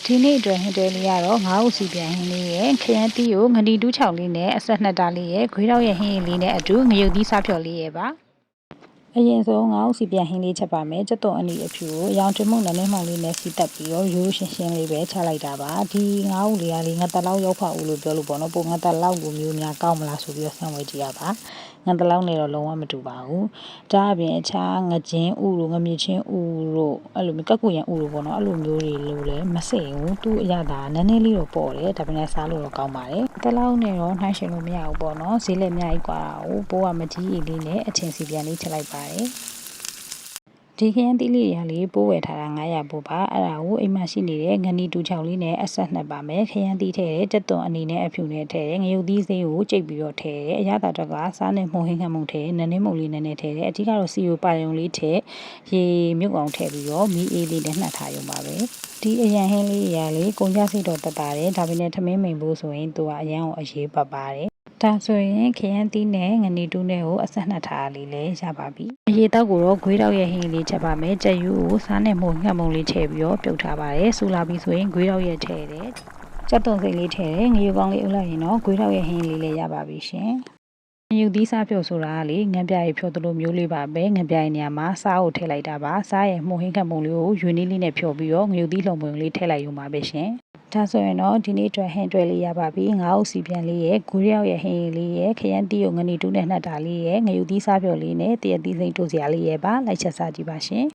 ဒီနေ့အတွက်ဟင်းတွဲလေးကတော့ငါးဦးစီပြန်ဟင်းလေးရဲ့ခရမ်းသီးကိုငနီတူးချောင်းလေးနဲ့အဆက်နှစ်တာလေးရဲ့ခွေးတော့ရဲ့ဟင်းလေးနဲ့အတူငရုတ်သီးစားဖြော်လေးရဲ့ပါအရင်ဆုံးငါးဦးစီပြန်ဟင်းလေးချက်ပါမယ်ကျက်သွန်အနီအဖြူကိုရောင်ထွေးမှုနဲ့မှောင်လေးနဲ့စီတက်ပြီးတော့ရိုးရှင်းရှင်းလေးပဲချလိုက်တာပါဒီငါးဦးလေးကလေးငါတက်လောက်ရောက်ဖဦးလို့ပြောလို့ပေါ့နော်ပုံငါတက်လောက်ကိုမျိုးများကောက်မလားဆိုပြီးတော့ဆံဝဲကြည့်ရပါငါတက်လောက်နဲ့တော့လုံးဝမတူပါဘူးဒါအပြင်အခြားငချင်းဥတို့ငမြချင်းဥတို့အဲ့လိုမျိုးကက်ကူရန်ဥတို့ပေါ့နော်အဲ့လိုမျိုးတွေလို့လည်းမစိမ်ဘူးသူ့အရသာနည်းနည်းလေးတော့ပေါ့တယ်ဒါပေမဲ့စားလို့တော့ကောင်းပါတယ်တက်လောက်နဲ့တော့နှိုင်းရှင်လို့မရဘူးပေါ့နော်ဈေးလည်းအများကြီးกว่าကိုပိုးကမကြီးအလေးနဲ့အချင်းစီပြန်လေးချက်လိုက်ပါတယ်ဒီခရမ်းသီးလေးရလေးပိုးဝယ်ထားတာ900ပို့ပါအဲ့ဒါကိုအိမ်မှာရှိနေတဲ့ငနီတူချောင်းလေးနဲ့အဆက်နှစ်ပါမယ်ခရမ်းသီးထည့်တယ်တက်သွန်အနေနဲ့အဖြူနဲ့ထည့်တယ်ငရုတ်သီးစိမ်းကိုကြိတ်ပြီးတော့ထည့်တယ်အရသာတော့ကစားနဲ့မှုန်ဟင်းခမှုန်ထည့်နည်းနည်းမုံလေးနည်းနည်းထည့်တယ်အဓိကတော့စီယိုပါယုံလေးထည့်ရေမြုပ်အောင်ထည့်ပြီးတော့မီးအေးလေးနဲ့နှက်ထားရုံပါပဲဒီအရန်ဟင်းလေးရလေးကုန်ကြစိတ်တော့တက်ပါတယ်ဒါပေမဲ့ထမင်းမိန်ဖို့ဆိုရင်သူကအရန်ကိုအရေးပတ်ပါတယ်ဒါဆိုရင်ခရမ်းသီးနဲ့ငနီတူးနဲ့ကိုအဆက်နှစ်ထားလေးလည်းရပါပြီအရေးတောက်ကိုတော့ဂွေးတောက်ရဲ့ဟင်းလေးချက်ပါမယ်ကြက်ယူကိုစားနဲ့မှုန်ငှက်မုံလေးထည့်ပြီးတော့ပြုတ်ထားပါတယ်ဆူလာပြီးဆိုရင်ဂွေးတောက်ရဲ့ထည့်တယ်ကြက်သွန်စိတ်လေးထည့်တယ်ငရုတ်ကောင်းလေးအုပ်လိုက်ရင်တော့ဂွေးတောက်ရဲ့ဟင်းလေးလည်းရပါပြီရှင်ငရုတ်သီးစားဖြုတ်ဆိုတာကလေငံပြရီဖြုတ်သလိုမျိုးလေးပါပဲငံပြရီနေရာမှာစားကိုထည့်လိုက်တာပါစားရဲ့မှုန်ဟင်းခက်မုံလေးကိုရွေးနည်းလေးနဲ့ဖြုတ်ပြီးတော့ငရုတ်သီးလုံပုံလေးထည့်လိုက်ရုံပါပဲရှင်ဒါဆိုရင်တော့ဒီနေ့အတွက်ဟင်းတွဲလေးရပါပြီငါးအုပ်စီပြန်လေးရဲ့ဂူးရောက်ရဲ့ဟင်းလေးရဲ့ခရမ်းသီးကိုငနီတူးနဲ့နှက်တာလေးရဲ့ငရုတ်သီးစားဖြော်လေးနဲ့တရက်သီးစိမ့်တို့စရာလေးရဲ့ပါလိုက်ချက်စားကြည့်ပါရှင်